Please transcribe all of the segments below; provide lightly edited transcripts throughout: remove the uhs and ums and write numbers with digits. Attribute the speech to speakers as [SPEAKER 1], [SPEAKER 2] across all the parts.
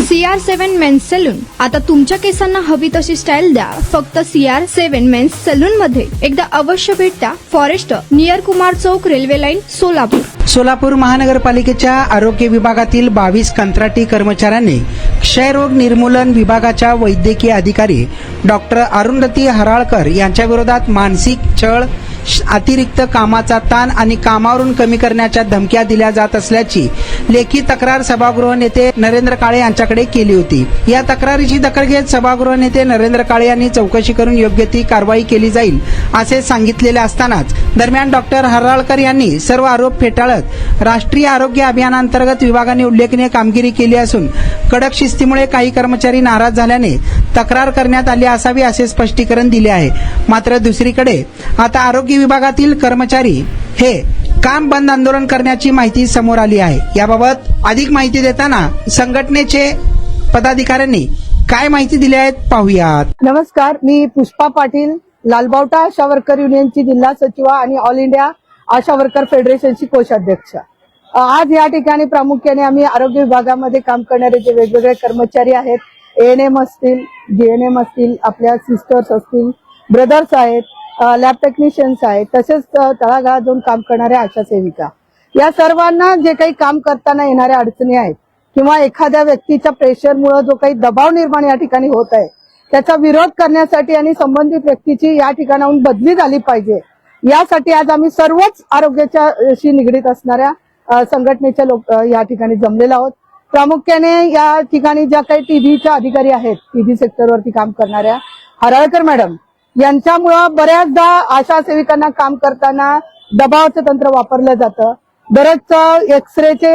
[SPEAKER 1] CR7 men's salon. आता तुमच्या केसांना हवी तशी स्टाईल द्या फक्त CR7 मेन्स सलून मध्ये. एकदा अवश्य भेट द्या. फॉरेस्ट नियर कुमार चौक, रेल्वे लाईन, सोलापूर.
[SPEAKER 2] सोलापूर महानगरपालिकेच्या आरोग्य विभागातील 22 कंत्राटी कर्मचाऱ्यांनी क्षयरोग निर्मूलन विभागाच्या वैद्यकीय अधिकारी डॉक्टर अरुंधती हराळकर यांच्या विरोधात मानसिक छळ, अतिरिक्त कामाचा ताण आणि कामावरून कमी करण्याच्या धमक्या दिल्या जात असल्याची लेखी तक्रार सभागृह नेते नरेंद्र काळे यांच्याकडे केली होती. या तक्रारीची दखल घेत सभागृह नेते नरेंद्र काळे यांनी चौकशी करून योग्य ती कारवाई केली जाईल असे सांगितलेले असतानाच दरम्यान डॉक्टर हराळकर यांनी सर्व आरोप फेटाळत राष्ट्रीय आरोग्य अभियानांतर्गत विभागाने उल्लेखनीय कामगिरी केली असून कडक शिस्तीमुळे काही कर्मचारी नाराज झाल्याने तक्रार करण्यात आली असावी असे स्पष्टीकरण दिले आहे. मात्र दुसरीकडे आता आरोग्य विभागातील कर्मचारी हे काम बंद आंदोलन करण्याची माहिती समोर आली आहे. याबाबत अधिक माहिती देताना संघटनेचे पदाधिकाऱ्यांनी काय माहिती दिली आहे पाहूयात.
[SPEAKER 3] नमस्कार, मी पुष्पा पाटील, लालबावटा आशा वर्कर युनियनची जिल्हा सचिव आणि ऑल इंडिया आशा वर्कर फेडरेशनची कोषाध्यक्ष. आज या ठिकाणी प्रामुख्याने आम्ही आरोग्य विभागामध्ये काम करणारे जे वेगवेगळे कर्मचारी आहेत, ANM असतील, GNM असतील, आपल्या सिस्टर्स असतील, ब्रदर्स आहेत, लॅब टेक्निशियन्स आहेत, तसेच तळागाळात जाऊन काम करणाऱ्या आशा सेविका, या सर्वांना जे काही काम करताना येणाऱ्या अडचणी आहेत किंवा एखाद्या व्यक्तीच्या प्रेशरमुळे जो काही दबाव निर्माण या ठिकाणी होत आहे त्याचा विरोध करण्यासाठी आणि संबंधित व्यक्तीची या ठिकाणाहून बदली झाली पाहिजे, यासाठी आज आम्ही सर्वच आरोग्याशी निगडीत असणाऱ्या संघटनेचे लोक या ठिकाणी जमलेलो आहोत. प्रामुख्याने या ठिकाणी ज्या काही TBच्या अधिकारी आहेत, TB सेक्टरवरती काम करणाऱ्या हराळकर मॅडम यांच्यामुळं बऱ्याचदा आशा सेविकांना काम करताना दबावाचं तंत्र वापरलं जातं. बरेच एक्सरेचे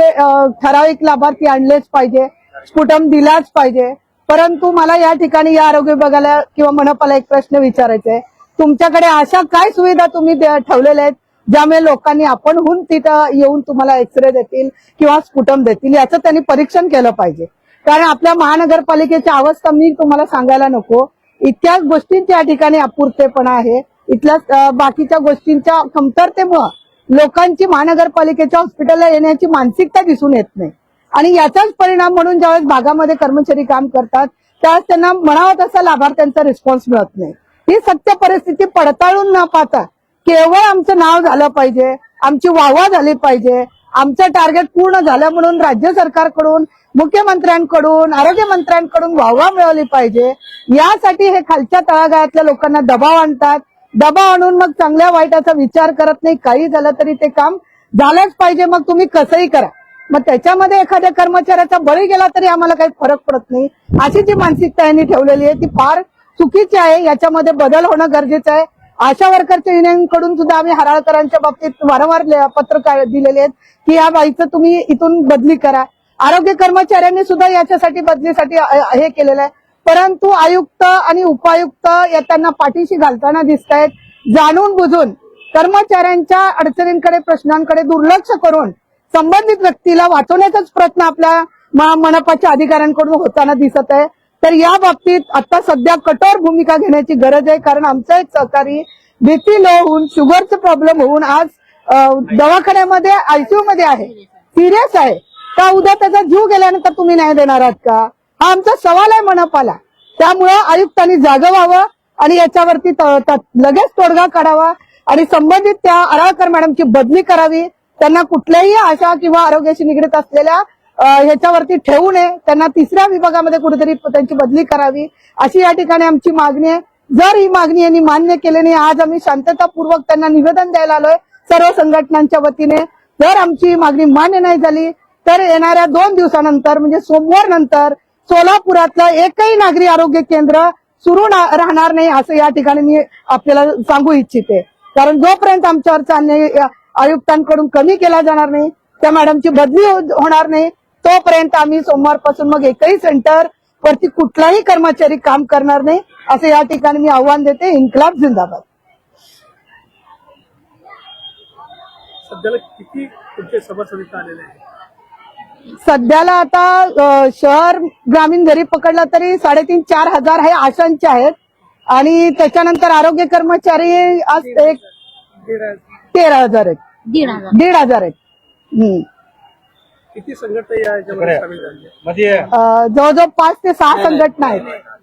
[SPEAKER 3] ठराविक लाभार्थी आणलेच पाहिजे, स्फुटम दिलाच पाहिजे. परंतु मला या ठिकाणी या आरोग्य विभागाला किंवा मनपाला एक प्रश्न विचारायचा आहे, तुमच्याकडे अशा काय सुविधा तुम्ही ठेवलेल्या आहेत ज्यामुळे लोकांनी आपणहून तिथं येऊन तुम्हाला एक्सरे देतील किंवा स्फुटम देतील, याचं त्यांनी परीक्षण केलं पाहिजे. कारण आपल्या महानगरपालिकेची अवस्था मी तुम्हाला सांगायला नको, इतक्या गोष्टींच्या या ठिकाणी अपूर्तपणा आहे. इथल्या बाकीच्या गोष्टींच्या कमतरतेमुळे लोकांची महानगरपालिकेच्या हॉस्पिटलला येण्याची मानसिकता दिसून येत नाही आणि याचाच परिणाम म्हणून ज्यावेळेस भागामध्ये कर्मचारी काम करतात त्यावेळेस त्यांना म्हणावं तसा लाभार्थ्यांचा रिस्पॉन्स मिळत नाही. ही सत्य परिस्थिती पडताळून न पाहता केवळ आमचं नाव झालं पाहिजे, आमची वाहवा झाली पाहिजे, आमचं टार्गेट पूर्ण झालं म्हणून राज्य सरकारकडून, मुख्यमंत्र्यांकडून, आरोग्य मंत्र्यांकडून वाहवा मिळवली पाहिजे, यासाठी हे खालच्या तळागाळातल्या लोकांना दबाव आणतात. दबाव आणून मग चांगल्या वाईटाचा विचार करत नाही, काही झालं तरी ते काम झालंच पाहिजे, मग तुम्ही कसंही करा. मग त्याच्यामध्ये एखाद्या कर्मचाऱ्याचा बळी गेला तरी आम्हाला काही फरक पडत नाही, अशी जी मानसिकता यांनी ठेवलेली आहे ती फार चुकीची आहे. याच्यामध्ये बदल होणं गरजेचं आहे. आशा वर्करच्या युनियनकडून सुद्धा आम्ही हराळकरांच्या बाबतीत वारंवार पत्र दिलेले आहेत की या बाईचं तुम्ही इथून बदली करा. आरोग्य कर्मचाऱ्यांनी सुद्धा याच्यासाठी बदलीसाठी हे केलेलं आहे, परंतु आयुक्त आणि उपायुक्त या त्यांना पाठीशी घालताना दिसत आहेत. जाणून बुजून कर्मचाऱ्यांच्या अडचणींकडे, प्रश्नांकडे दुर्लक्ष करून संबंधित व्यक्तीला वाचवण्याचाच प्रयत्न आपल्या मनपाच्या अधिकाऱ्यांकडून होताना दिसत आहे. तर या बाबतीत आता सध्या कठोर भूमिका घेण्याची गरज आहे, कारण आमचा एक सहकारी BP लो होऊन, शुगरचा प्रॉब्लेम होऊन आज दवाखान्यामध्ये ICU मध्ये आहे, सिरियस आहे. का उद्या त्याचा जीव गेल्यानंतर तुम्ही न्याय देणार आहात का? हा आमचा सवाल आहे मनपाला. त्यामुळे आयुक्तांनी जागं व्हावं आणि याच्यावरती लगेच तोडगा काढावा आणि संबंधित त्या हराळकर मॅडमची बदली करावी. त्यांना कुठल्याही आशा किंवा आरोग्याशी निगडीत असलेल्या ह्याच्यावरती ठेवू नये, त्यांना तिसऱ्या विभागामध्ये कुठेतरी त्यांची बदली करावी, अशी या ठिकाणी आमची मागणी आहे. जर ही मागणी यांनी मान्य केली नाही, आज आम्ही शांततापूर्वक त्यांना निवेदन द्यायला आलोय सर्व संघटनांच्या वतीने. जर आमची मागणी मान्य नाही झाली तर येणाऱ्या 2 दिवसानंतर म्हणजे सोमवार नंतर सोलापुरातलं एकही नागरी आरोग्य केंद्र सुरू राहणार नाही, असं या ठिकाणी मी आपल्याला सांगू इच्छिते. कारण जोपर्यंत आमच्यावरचा अन्याय आयुक्तांकडून कमी केला जाणार नाही, त्या मॅडमची बदली होणार नाही, तोपर्यंत आम्ही सोमवारपासून मग एकही सेंटर वरती कुठलाही कर्मचारी काम करणार नाही, असं या ठिकाणी मी आव्हान देते. इन्कलाब जिंदाबाद.
[SPEAKER 4] सध्याला किती तुमचे सभासद आलेले आहेत?
[SPEAKER 3] सध्याला आता शहर ग्रामीण जरी पकडला तरी 3,500-4,000 हजार हे आशांचे आहेत आणि त्याच्यानंतर आरोग्य कर्मचारी आज 13,000 आहेत, 1,500 आहेत.
[SPEAKER 4] किती संघटना याच्यामध्ये सामील झाली?
[SPEAKER 3] जवळजवळ 5 ते 6 संघटना आहेत,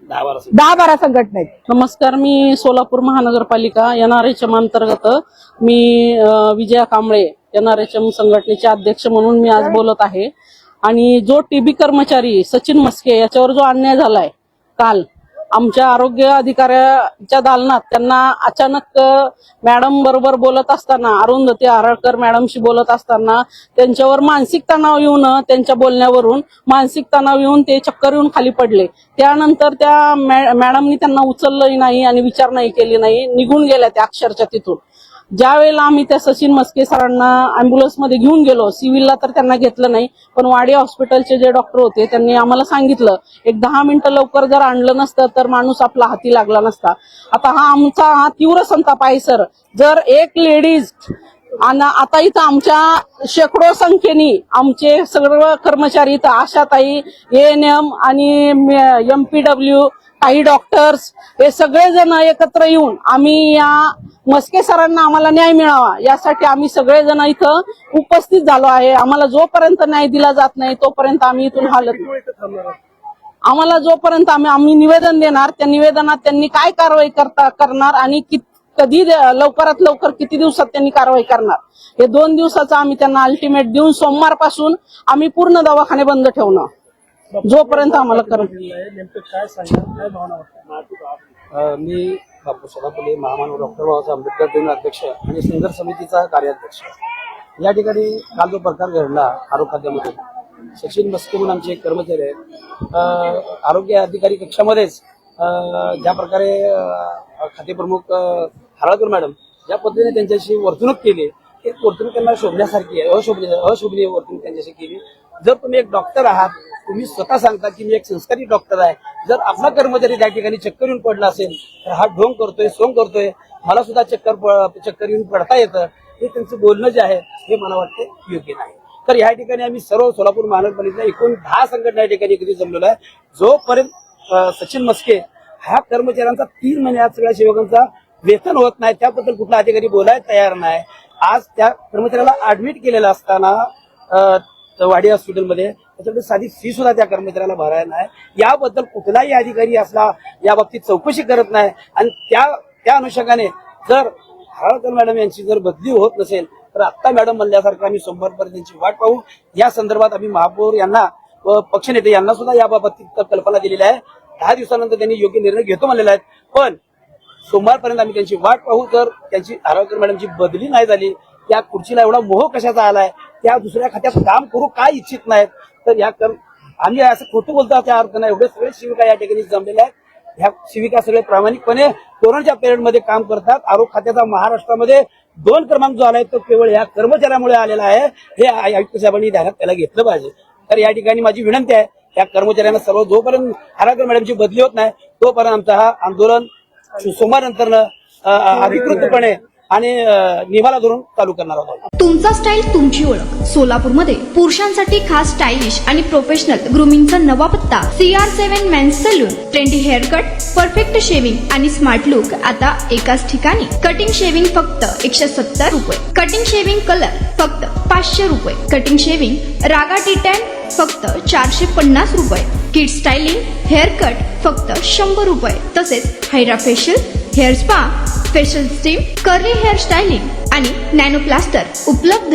[SPEAKER 3] 10-12 संघटना आहेत.
[SPEAKER 5] नमस्कार, मी सोलापूर महानगरपालिका NRHM अंतर्गत मी विजया कांबळे NRHM संघटनेचे अध्यक्ष म्हणून मी आज बोलत आहे. आणि जो टीबी कर्मचारी सचिन मस्के याच्यावर जो अन्याय झालाय काल आमच्या आरोग्य अधिकाऱ्याच्या दालनात, त्यांना अचानक मॅडम बरोबर बोलत असताना, अरुंधती हराळकर मॅडमशी बोलत असताना त्यांच्यावर मानसिक तणाव येऊन, त्यांच्या बोलण्यावरून मानसिक तणाव येऊन ते चक्कर येऊन खाली पडले. त्यानंतर त्या मॅडमनी त्यांना उचललंही नाही आणि विचारणाही केली नाही, निघून गेल्या त्या अक्षरशः तिथून. ज्या वेळेला आम्ही त्या सचिन मस्के सरांना अँब्युलन्समध्ये घेऊन गेलो, सिव्हिलला तर त्यांना घेतलं नाही, पण वाडी हॉस्पिटलचे जे डॉक्टर होते त्यांनी आम्हाला सांगितलं एक 10 मिनिटं लवकर जर आणलं नसतं तर माणूस आपला हाती लागला नसता. आता आमचा तीव्र संताप आहे सर. जर एक लेडीज आणि आता इथं आमच्या शेकडो संख्येने आमचे सर्व कर्मचारी इथं आशाताई, ANM आणि MPW, काही डॉक्टर्स, हे सगळेजण एकत्र येऊन आम्ही या मस्के सरांना आम्हाला न्याय मिळावा यासाठी आम्ही सगळेजण इथं उपस्थित झालो आहे. आम्हाला जोपर्यंत न्याय दिला जात नाही तोपर्यंत आम्ही इथून हालत
[SPEAKER 4] किती वेळ इथं थांबणार आहात?
[SPEAKER 5] आम्हाला जोपर्यंत आम्ही निवेदन देणार, त्या निवेदनात त्यांनी काय कारवाई करणार आणि कधी लवकरात लवकर किती दिवसात त्यांनी कारवाई करणार, हे 2 दिवसाचं आम्ही त्यांना अल्टिमेट देऊन सोमवारपासून आम्ही पूर्ण दवाखाने बंद ठेवणार जोपर्यंत आम्हाला
[SPEAKER 4] नेमकं काय सांगा, काय भावना वाटतं?
[SPEAKER 6] मी बापू सोलापुरे, महामानव डॉक्टर बाबासाहेब आंबेडकर दिन अध्यक्ष आणि संघर्ष समितीचा कार्याध्यक्ष. या ठिकाणी काल जो प्रकार घडला आरोग्य खात्यामध्ये, सचिन मस्के म्हणून आमचे एक कर्मचारी आहेत, आरोग्य अधिकारी कक्षामध्येच ज्या प्रकारे खातेप्रमुख हराळकर मॅडम ज्या पद्धतीने त्यांच्याशी वर्तणूक केली, एक वर्तणूक त्यांना शोभण्यासारखी आहे, अशोभनीय वर्तणूक त्यांच्याशी केली. जर तुम्ही एक डॉक्टर आहात, तुम्ही स्वतः सांगता की मी एक संस्कारी डॉक्टर आहे, जर आपला कर्मचारी त्या ठिकाणी चक्कर येऊन पडला असेल तर हा ढोंग करतोय, सोंग करतोय, मला सुद्धा चक्कर येऊन पडता येतं, हे त्यांचं बोलणं जे आहे हे मला वाटतं योग्य नाही. तर या ठिकाणी आम्ही सर्व सोलापूर महानगरपालिकेच्या एकूण 10 संघटना या ठिकाणी एकत्रित जमलेलो आहे. जोपर्यंत सचिन मस्के ह्या कर्मचाऱ्यांचा 3 महिन्यात सगळ्या सेवकांचा वेतन होत नाही, त्याबद्दल कुठला अधिकारी बोलायला तयार नाही. आज त्या कर्मचाऱ्याला ऍडमिट केलेलं असताना वाडी हॉस्पिटलमध्ये त्याच्याकडे साधी फी सुद्धा त्या कर्मचाऱ्याला भरायला नाही. याबद्दल कुठलाही अधिकारी असला या बाबतीत चौकशी करत नाही. आणि त्या अनुषंगाने जर हराळकर मॅडम यांची जर बदली होत नसेल तर आत्ता मॅडम म्हणल्यासारखं आम्ही सोमवारपर्यंत त्यांची वाट पाहू. या संदर्भात आम्ही महापौर यांना व पक्षनेते यांना सुद्धा याबाबतीत कल्पना दिलेली आहे. 10 दिवसानंतर त्यांनी योग्य निर्णय घेतो म्हणलेला आहे. पण सोमवारपर्यंत आम्ही त्यांची वाट पाहू. तर त्यांची हराळकर मॅडमची बदली नाही झाली, त्या खुर्चीला एवढा मोह कशाचा आलाय, त्या दुसऱ्या खात्यात काम करू काय इच्छित नाहीत, तर आम्ही असं खोटं बोलतो त्या अर्थानं एवढे सगळे शिविका या ठिकाणी जमलेल्या आहेत. ह्या शिविका सगळे प्रामाणिकपणे कोरोनाच्या पिरियडमध्ये काम करतात. आरोग्य खात्याचा महाराष्ट्रामध्ये 2 क्रमांक जो आलाय तो केवळ या कर्मचाऱ्यामुळे आलेला आहे, हे आयुक्त साहेबांनी ध्यानात त्याला घेतलं पाहिजे. तर या ठिकाणी माझी विनंती आहे या कर्मचाऱ्यांना सर्व, जोपर्यंत हराळकर मॅडमची बदली होत नाही तोपर्यंत आमचं हा आंदोलन सोमवारनंतर अधिकृतपणे आणि निभाला धरून चालू करणार आहोत.
[SPEAKER 1] तुमचा स्टाईल तुमची ओळख. सोलापूरमध्ये पुरुषांसाठी खास स्टायलिश आणि प्रोफेशनल ग्रूमिंगचा नवा पत्ता CR7 men's salon. Trendy hair cut, perfect shaving आणि स्मार्ट लुक आता एकाच ठिकाणी. कटिंग शेविंग फक्त 170 रुपये. कटिंग शेविंग कलर फक्त 500 रुपये. कटिंग शेविंग रागा टी10 फक्त 450 रुपये. किड स्टायलिंग हेअर कट फक्त 100 रुपये. तसेच hydra facial, hair spa, facial steam, curly hair styling आणि नॅनो प्लास्टर उपलब्ध.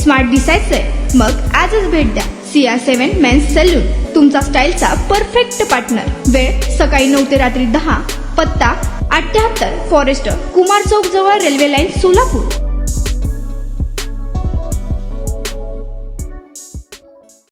[SPEAKER 1] स्मार्ट दिसायचंय मग आजच भेट द्या CR7 मेन्स सलून, तुमचा स्टाईलचा परफेक्ट पार्टनर. वेळ सकाळी 9 ते रात्री 10. पत्ता 78 फॉरेस्ट कुमार चौक जवळ रेल्वे लाईन सोलापूर.